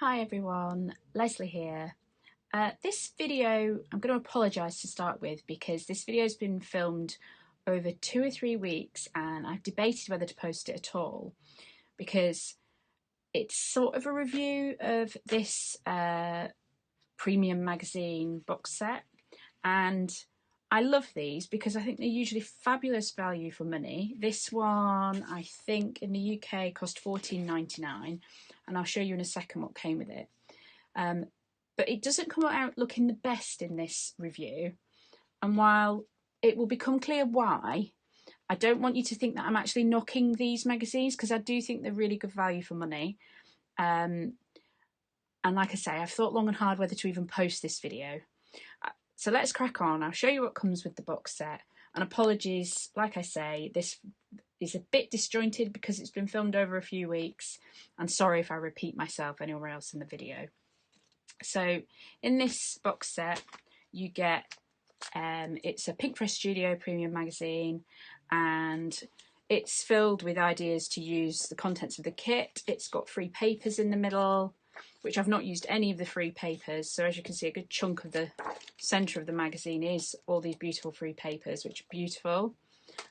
Hi everyone, Leslie here. This video, I'm going to apologise to start with because this video has been filmed over 2 or 3 weeks and I've debated whether to post it at all because it's sort of a review of this premium magazine box set, and I love these because I think they're usually fabulous value for money. This one I think in the UK cost £14.99 and I'll show you in a second what came with it. But it doesn't come out looking the best in this review, and while it will become clear why, I don't want you to think that I'm actually knocking these magazines because I do think they're really good value for money. And like I say, I've thought long and hard whether to even post this video. So let's crack on. I'll show you what comes with the box set. And apologies, like I say, this is a bit disjointed because it's been filmed over a few weeks. And sorry if I repeat myself anywhere else in the video. So in this box set, you get, it's a Pinkfresh Studio Premium Magazine, and it's filled with ideas to use the contents of the kit. It's got free papers in the middle, which I've not used any of the free papers. So as you can see, a good chunk of the centre of the magazine is all these beautiful free papers, which are beautiful.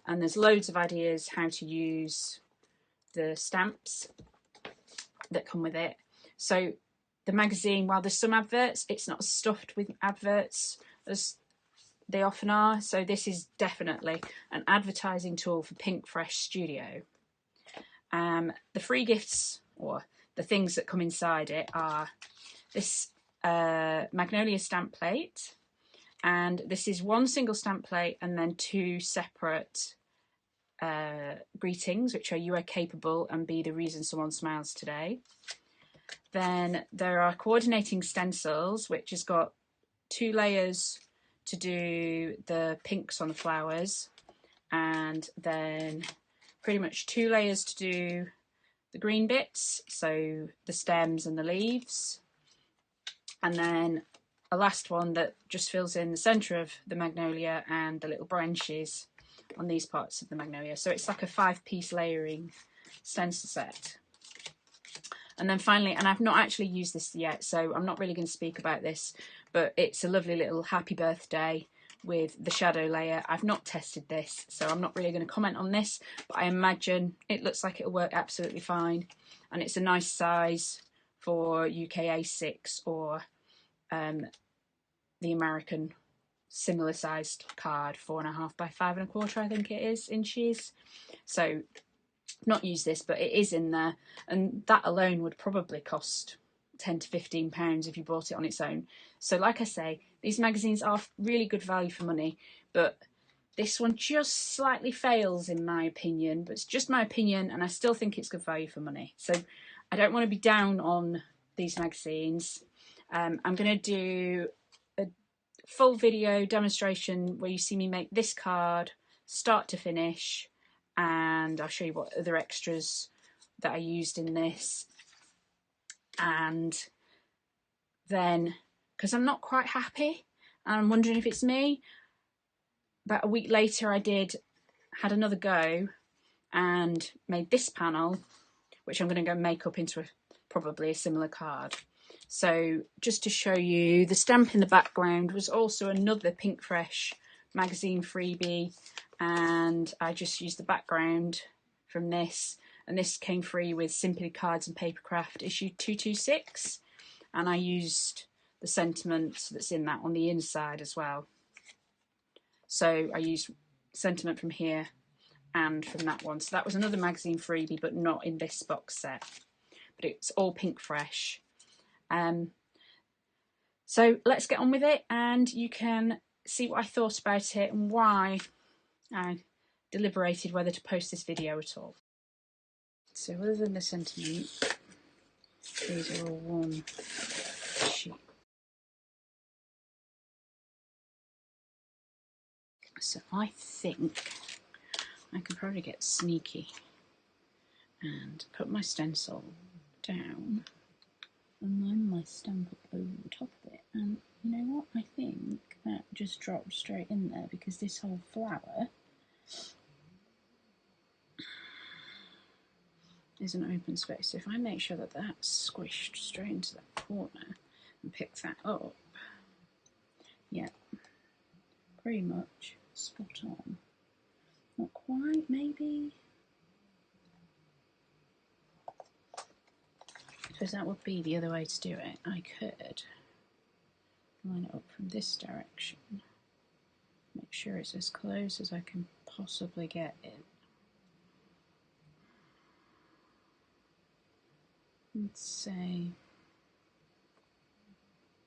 And there's loads of ideas how to use the stamps that come with it. So the magazine, while there's some adverts, it's not stuffed with adverts as they often are. So this is definitely an advertising tool for Pinkfresh Studio. The free gifts, or the things that come inside it, are this magnolia stamp plate, and this is one single stamp plate and then 2 separate greetings, which are "you are capable" and "be the reason someone smiles today." Then there are coordinating stencils, which has got 2 layers to do the pinks on the flowers, and then pretty much 2 layers to do the green bits, so the stems and the leaves, and then a last one that just fills in the centre of the magnolia and the little branches on these parts of the magnolia. So it's like a 5-piece layering stencil set. And then finally, and I've not actually used this yet, so I'm not really going to speak about this, but it's a lovely little happy birthday with the shadow layer. I've not tested this, so I'm not really going to comment on this, but I imagine it looks like it'll work absolutely fine. And it's a nice size for UK A6 or the American similar sized card, 4.5 by 5.25, I think it is, inches. So not use this, but it is in there, and that alone would probably cost £10 to £15 if you bought it on its own. So like I say, these magazines are really good value for money, but this one just slightly fails in my opinion, but it's just my opinion, and I still think it's good value for money. So I don't want to be down on these magazines. I'm going to do a full video demonstration where you see me make this card start to finish, and I'll show you what other extras that I used in this. And then, because I'm not quite happy and I'm wondering if it's me, about a week later I had another go and made this panel, which I'm going to go make up into probably a similar card. So just to show you, the stamp in the background was also another Pinkfresh magazine freebie, and I just used the background from this, and this came free with Simply Cards and Papercraft issue 226, and I used the sentiment that's in that on the inside as well. So I used sentiment from here and from that one. So that was another magazine freebie, but not in this box set, but it's all Pinkfresh. So let's get on with it, and you can see what I thought about it and why I deliberated whether to post this video at all. So other than the sentiment, these are all one sheet. So I think I can probably get sneaky and put my stencil down and line my stamp up over the top of it. And you know what? I think that just dropped straight in there because this whole flower is an open space. So if I make sure that that's squished straight into that corner and pick that up, yeah, pretty much spot on. Not quite, maybe. Because that would be the other way to do it. I could line it up from this direction, make sure it's as close as I can possibly get it. Let's say,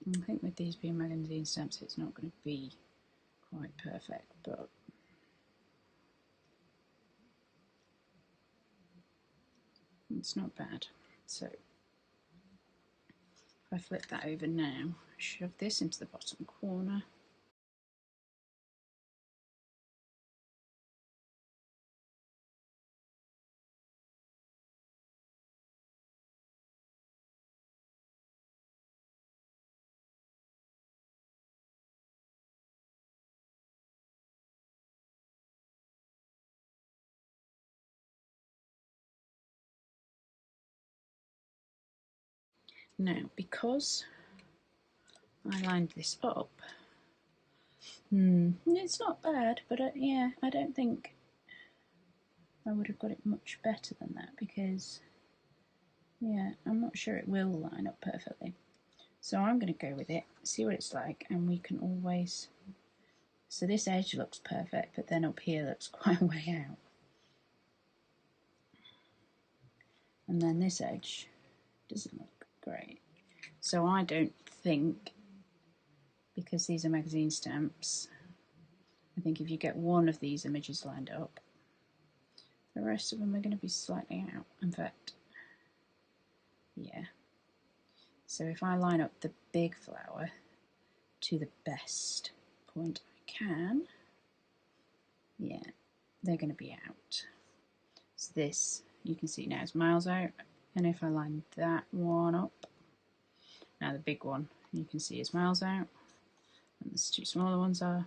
I think with these being magazine stamps it's not going to be quite perfect, but it's not bad. So if I flip that over now, shove this into the bottom corner. Now, because I lined this up, it's not bad, but yeah, I don't think I would have got it much better than that, because yeah, I'm not sure it will line up perfectly. So I'm going to go with it, see what it's like, and we can always... So this edge looks perfect, but then up here looks quite a way out. And then this edge doesn't look great. So I don't think, because these are magazine stamps, I think if you get one of these images lined up, the rest of them are going to be slightly out. In fact, yeah. So if I line up the big flower to the best point I can, yeah, they're going to be out. So this, you can see now, is miles out. And if I line that one up, now the big one, you can see is miles out, and the two smaller ones are.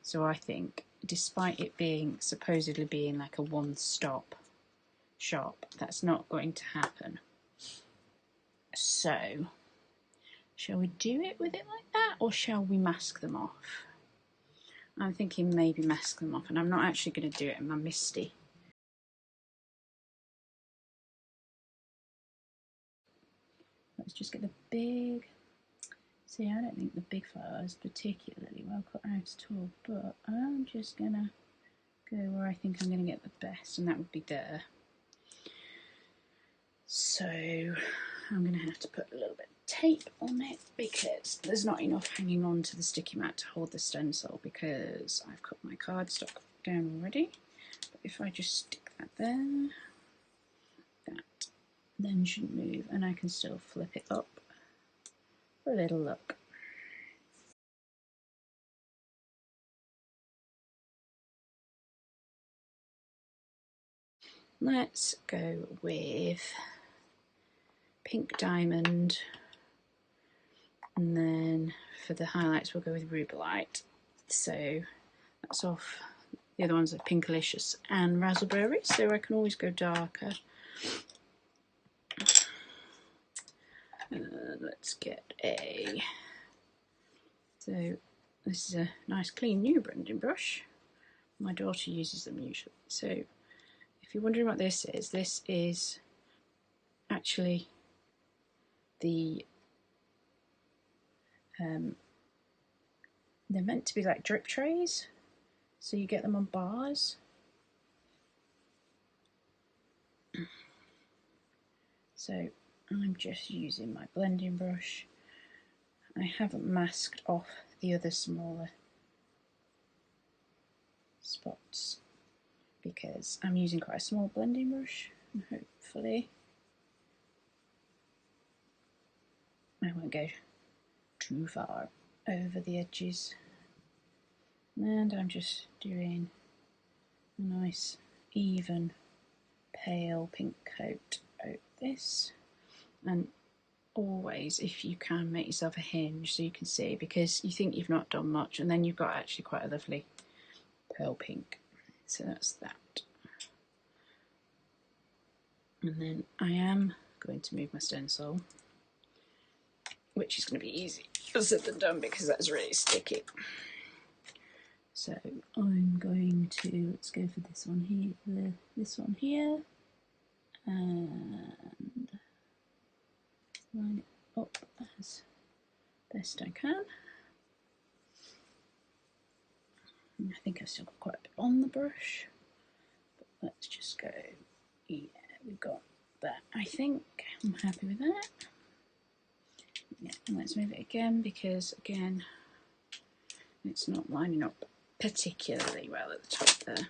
So I think, despite it being supposedly being like a one-stop shop, that's not going to happen. So, shall we do it with it like that, or shall we mask them off? I'm thinking maybe mask them off, and I'm not actually going to do it in my Misty. Let's just get the big... See, I don't think the big flower is particularly well cut out at all, but I'm just going to go where I think I'm going to get the best, and that would be there. So I'm going to have to put a little bit of tape on it, because there's not enough hanging on to the sticky mat to hold the stencil, because I've cut my cardstock down already. But if I just stick that there, that then shouldn't move, and I can still flip it up for a little look. Let's go with Pink Diamond, and then for the highlights we'll go with Rubelite. So that's off. The other ones are Pinkalicious and Razzleberry, so I can always go darker. Let's get a... So this is a nice clean new blending brush. My daughter uses them usually. So if you're wondering what this is actually the... they're meant to be like drip trays, so you get them on bars. So I'm just using my blending brush. I haven't masked off the other smaller spots because I'm using quite a small blending brush, and hopefully I won't go too far over the edges. And I'm just doing a nice even pale pink coat over this, and always, if you can, make yourself a hinge so you can see, because you think you've not done much and then you've got actually quite a lovely pearl pink. So that's that. And then I am going to move my stencil, which is going to be easier said than done because that's really sticky. So I'm going to, let's go for this one here, this one here, and line it up as best I can. I think I've still got quite a bit on the brush, but let's just go, yeah, we've got that. I think I'm happy with that. Yeah, and let's move it again because, again, it's not lining up particularly well at the top there.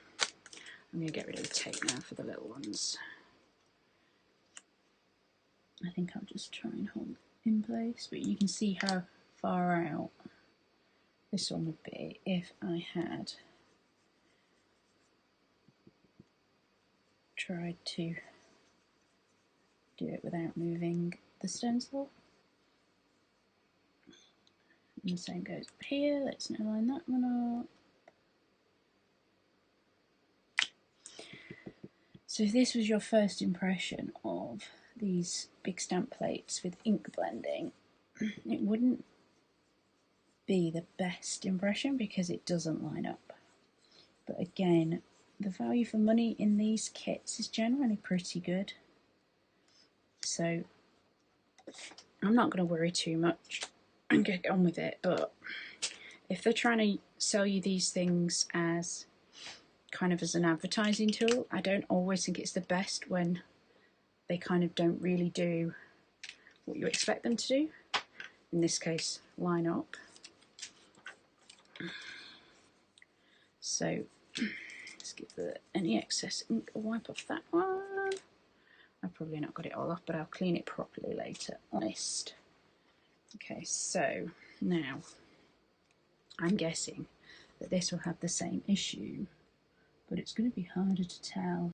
I'm going to get rid of the tape now for the little ones. I think I'll just try and hold it in place, but you can see how far out this one would be if I had tried to do it without moving the stencil. And the same goes up here. Let's now line that one up. So if this was your first impression of these big stamp plates with ink blending, it wouldn't be the best impression because it doesn't line up. But again, the value for money in these kits is generally pretty good. So I'm not going to worry too much and get on with it, but if they're trying to sell you these things as kind of as an advertising tool, I don't always think it's the best when they kind of don't really do what you expect them to do. In this case, line up. So let's give any excess ink a wipe off that one. I've probably not got it all off, but I'll clean it properly later, honest. Okay, so now I'm guessing that this will have the same issue, but it's going to be harder to tell.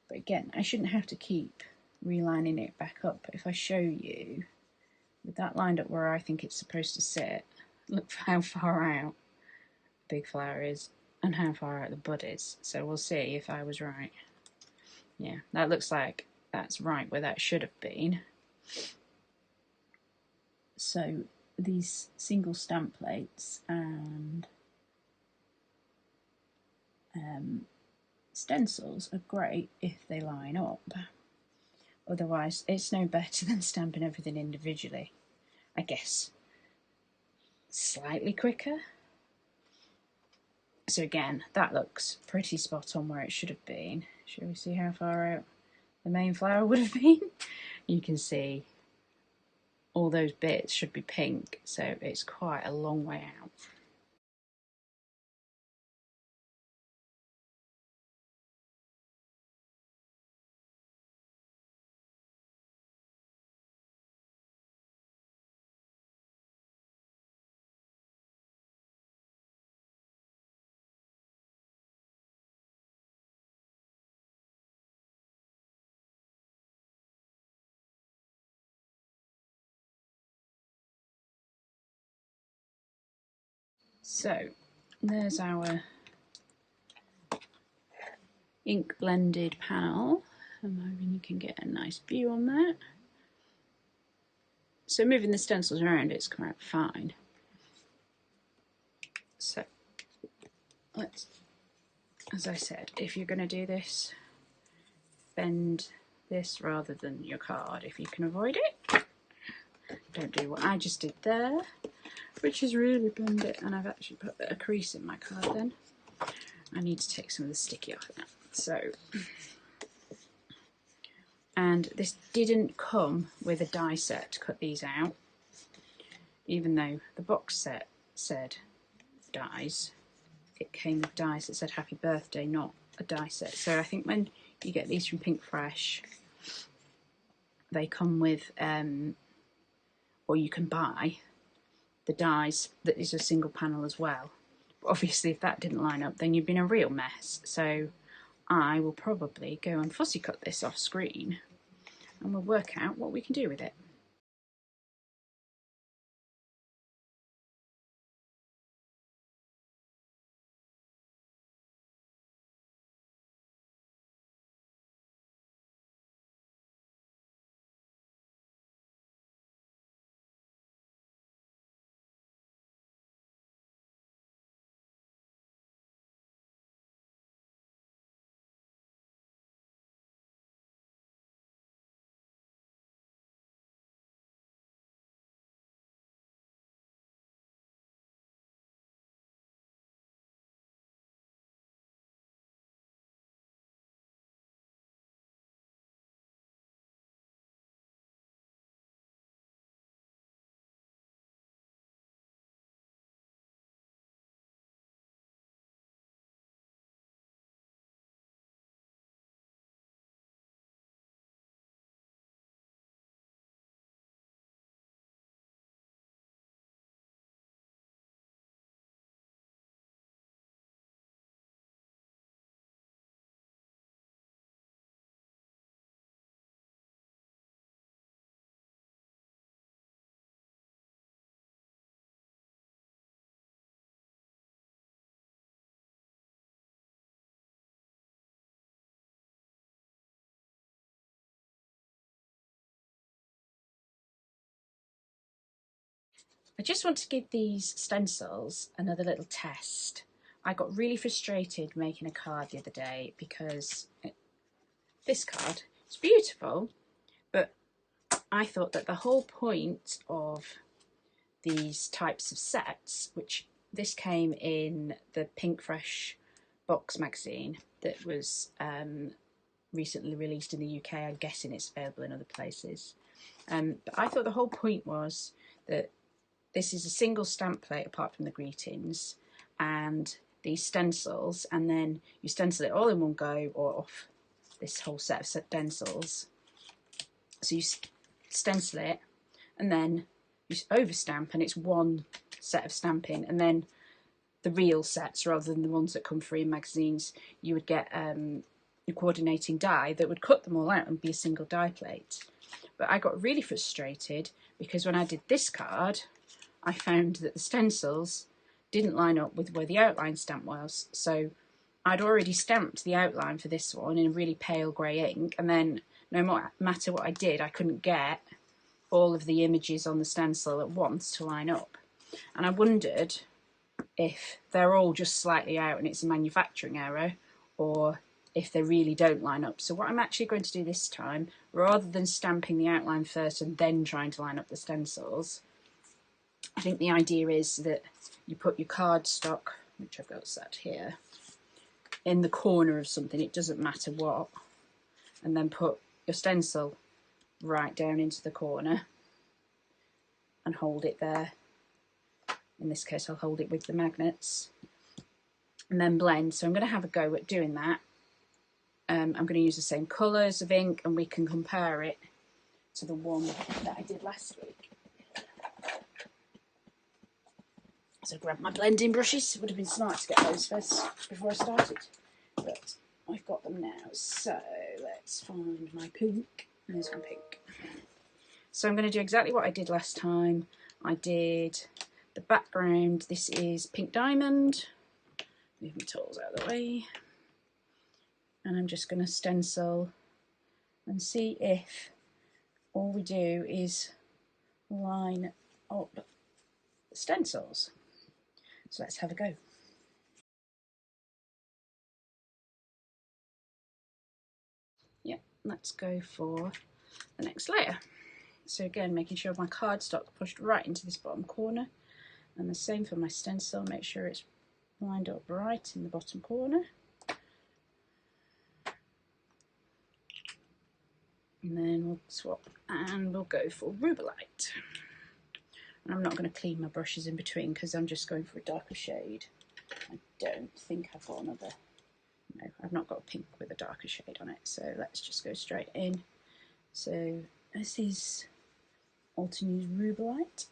But again, I shouldn't have to keep relining it back up. If I show you with that lined up where I think it's supposed to sit, look how far out the big flower is and how far out the bud is. So we'll see if I was right. Yeah, that looks like that's right where that should have been. So these single stamp plates and stencils are great if they line up. Otherwise, it's no better than stamping everything individually. I guess slightly quicker. So again, that looks pretty spot on where it should have been. Shall we see how far out the main flower would have been? You can see all those bits should be pink, so it's quite a long way out. So there's our ink blended panel. I'm hoping you can get a nice view on that. So moving the stencils around, it's come out fine. So let's, as I said, if you're going to do this, bend this rather than your card if you can avoid it. Don't do what I just did there, which is really bend it, and I've actually put a crease in my card then. I need to take some of the sticky off now. So, and this didn't come with a die set to cut these out, even though the box set said dies. It came with dies that said happy birthday, not a die set. So I think when you get these from Pinkfresh, they come with, or you can buy the dies that is a single panel as well. But obviously if that didn't line up, then you'd been a real mess. So I will probably go and fussy cut this off screen and we'll work out what we can do with it. I just want to give these stencils another little test. I got really frustrated making a card the other day because this card is beautiful, but I thought that the whole point of these types of sets, which this came in the Pinkfresh box magazine that was recently released in the UK. I'm guessing it's available in other places. But I thought the whole point was that this is a single stamp plate apart from the greetings and these stencils, and then you stencil it all in one go or off this whole set of stencils. So you stencil it and then you overstamp and it's one set of stamping, and then the real sets rather than the ones that come free in magazines, you would get a coordinating die that would cut them all out and be a single die plate. But I got really frustrated because when I did this card, I found that the stencils didn't line up with where the outline stamp was. So I'd already stamped the outline for this one in a really pale grey ink, and then no matter what I did, I couldn't get all of the images on the stencil at once to line up. And I wondered if they're all just slightly out and it's a manufacturing error, or if they really don't line up. So what I'm actually going to do this time, rather than stamping the outline first and then trying to line up the stencils, I think the idea is that you put your cardstock, which I've got set here, in the corner of something, it doesn't matter what, and then put your stencil right down into the corner and hold it there. In this case, I'll hold it with the magnets and then blend. So I'm going to have a go at doing that. I'm going to use the same colours of ink and we can compare it to the one that I did last week. So grab my blending brushes. It would have been smart to get those first before I started, but I've got them now. So let's find my pink. There's my pink. So I'm going to do exactly what I did last time. I did the background. This is Pink Diamond. Move my tools out of the way. And I'm just going to stencil and see if all we do is line up the stencils. So let's have a go. Yeah, let's go for the next layer. So again, making sure my cardstock pushed right into this bottom corner, and the same for my stencil, make sure it's lined up right in the bottom corner. And then we'll swap and we'll go for Rubelite. And I'm not going to clean my brushes in between because I'm just going for a darker shade. I don't think I've got another, no, I've not got a pink with a darker shade on it. So let's just go straight in. So this is Altenews Rubelite.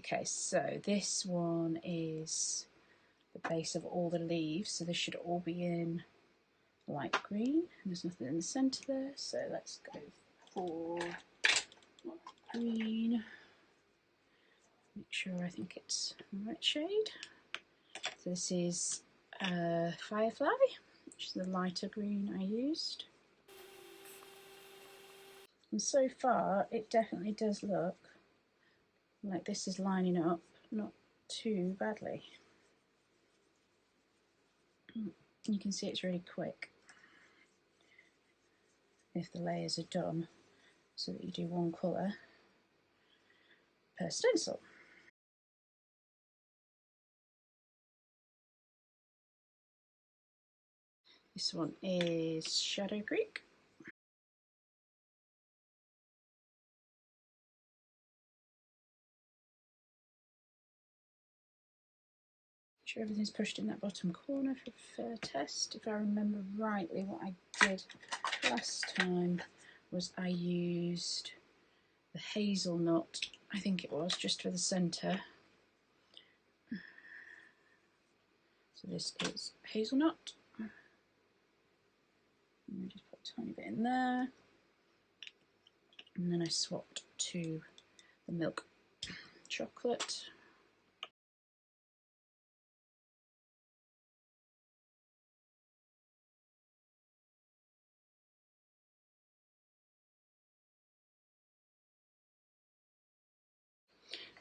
Okay, so this one is the base of all the leaves, so this should all be in light green. There's nothing in the centre there, so let's go for green. Make sure I think it's the right shade. So this is Firefly, which is the lighter green I used. And so far, it definitely does look like this is lining up not too badly. You can see it's really quick if the layers are done, so that you do one colour per stencil. This one is Shadow Creek. Make sure everything's pushed in that bottom corner for a fair test. If I remember rightly, what I did last time was I used the hazelnut, I think it was, just for the centre. So this is hazelnut. And I just put a tiny bit in there. And then I swapped to the milk chocolate.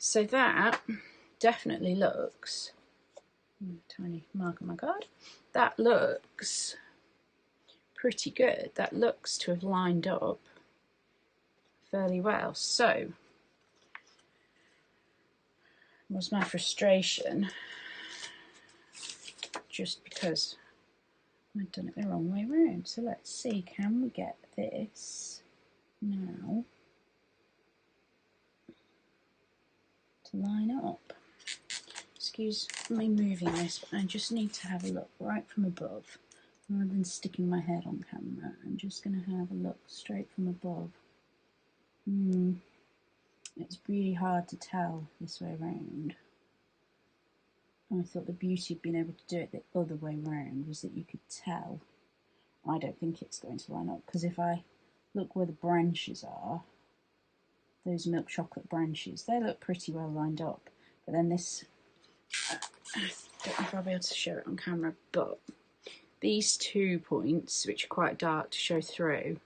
So that definitely looks, tiny mark on my card, that looks pretty good. That looks to have lined up fairly well. So was my frustration just because I'd done it the wrong way around. So let's see, can we get this now to line up? Excuse me moving this, but I just need to have a look right from above rather than sticking my head on camera. I'm just going to have a look straight from above. It's really hard to tell this way around. I thought the beauty of being able to do it the other way around was that you could tell. I don't think it's going to line up, because if I look where the branches are, those milk chocolate branches, they look pretty well lined up. But then this, I don't know if I'll be able to show it on camera, but these 2 points, which are quite dark to show through,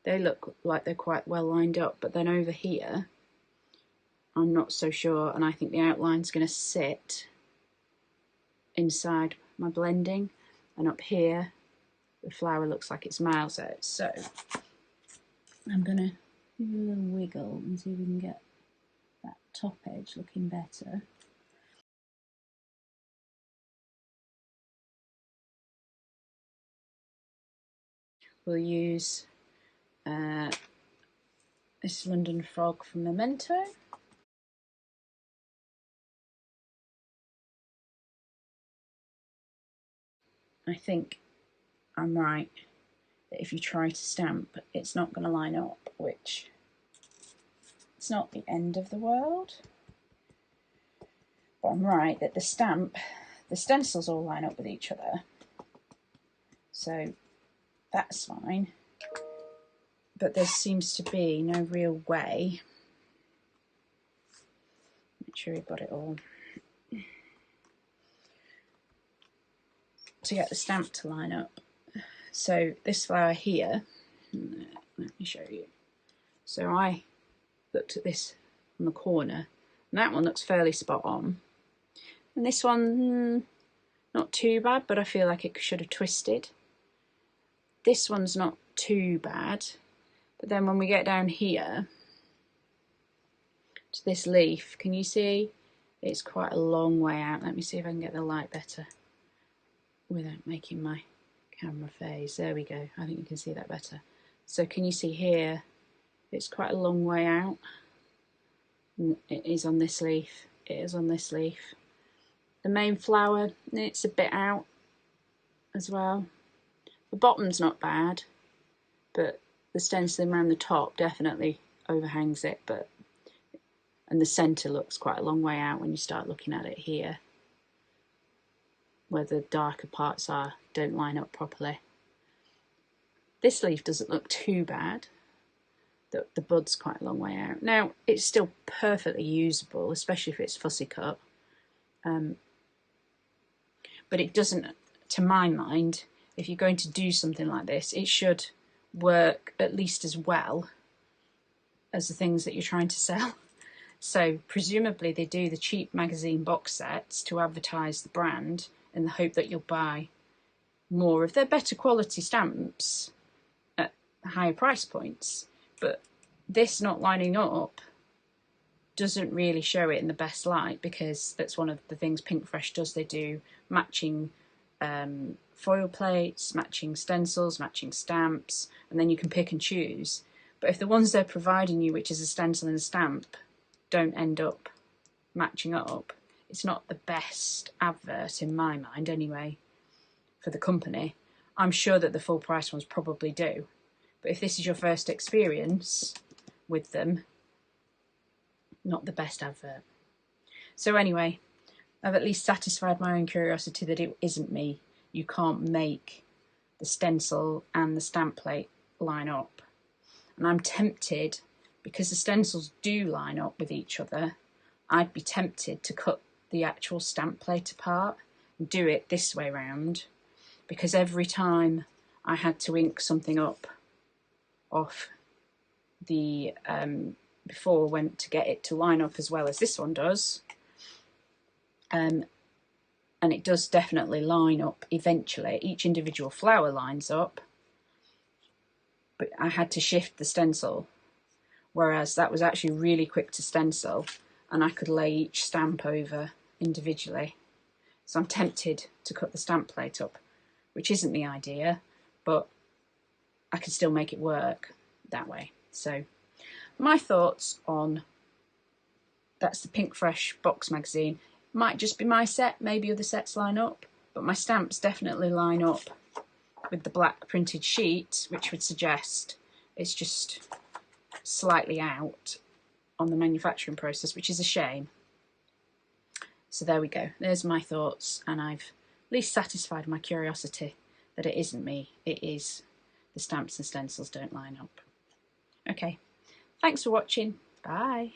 they look like they're quite well lined up. But then over here, I'm not so sure, and I think the outline's going to sit inside my blending, and up here the flower looks like it's miles out. So I'm going to give it a little wiggle and see if we can get that top edge looking better. We'll use this London Frog from Memento. I think I'm right that if you try to stamp, it's not going to line up, which it's not the end of the world. But I'm right that the stencils all line up with each other, so that's fine. But there seems to be no real way. Make sure we've got it all. To get the stamp to line up. So this flower here, let me show you. So I looked at this on the corner, and that one looks fairly spot on. And this one, not too bad, but I feel like it should have twisted. This one's not too bad, but then when we get down here to this leaf, can you see? It's quite a long way out. Let me see if I can get the light better without making my camera phase. There we go. I think you can see that better. So can you see here? It's quite a long way out. It is on this leaf. It is on this leaf. The main flower, it's a bit out as well. The bottom's not bad, but the stenciling around the top definitely overhangs it. And the centre looks quite a long way out when you start looking at it here, where the darker parts don't line up properly. This leaf doesn't look too bad. The bud's quite a long way out. Now, it's still perfectly usable, especially if it's fussy cut. But it doesn't, to my mind, if you're going to do something like this, it should work at least as well as the things that you're trying to sell. So presumably they do the cheap magazine box sets to advertise the brand in the hope that you'll buy more of their better quality stamps at higher price points. But this not lining up doesn't really show it in the best light, because that's one of the things Pinkfresh does. They do matching foil plates, matching stencils, matching stamps, and then you can pick and choose. But if the ones they're providing you, which is a stencil and a stamp, don't end up matching up, it's not the best advert in my mind anyway for the company. I'm sure that the full price ones probably do, but if this is your first experience with them, not the best advert. So anyway, I've at least satisfied my own curiosity that it isn't me. You can't make the stencil and the stamp plate line up. And I'm tempted, because the stencils do line up with each other, I'd be tempted to cut the actual stamp plate apart and do it this way round, because every time I had to ink something up off the before when to get it to line up as well as this one does. And it does definitely line up eventually. Each individual flower lines up, but I had to shift the stencil, whereas that was actually really quick to stencil and I could lay each stamp over individually. So I'm tempted to cut the stamp plate up, which isn't the idea, but I can still make it work that way. So my thoughts on, that's the Pinkfresh box magazine. Might just be my set, maybe other sets line up, but my stamps definitely line up with the black printed sheet, which would suggest it's just slightly out on the manufacturing process, which is a shame. So there we go, there's my thoughts, and I've at least satisfied my curiosity that it isn't me, it is the stamps and stencils don't line up. Okay, thanks for watching, bye.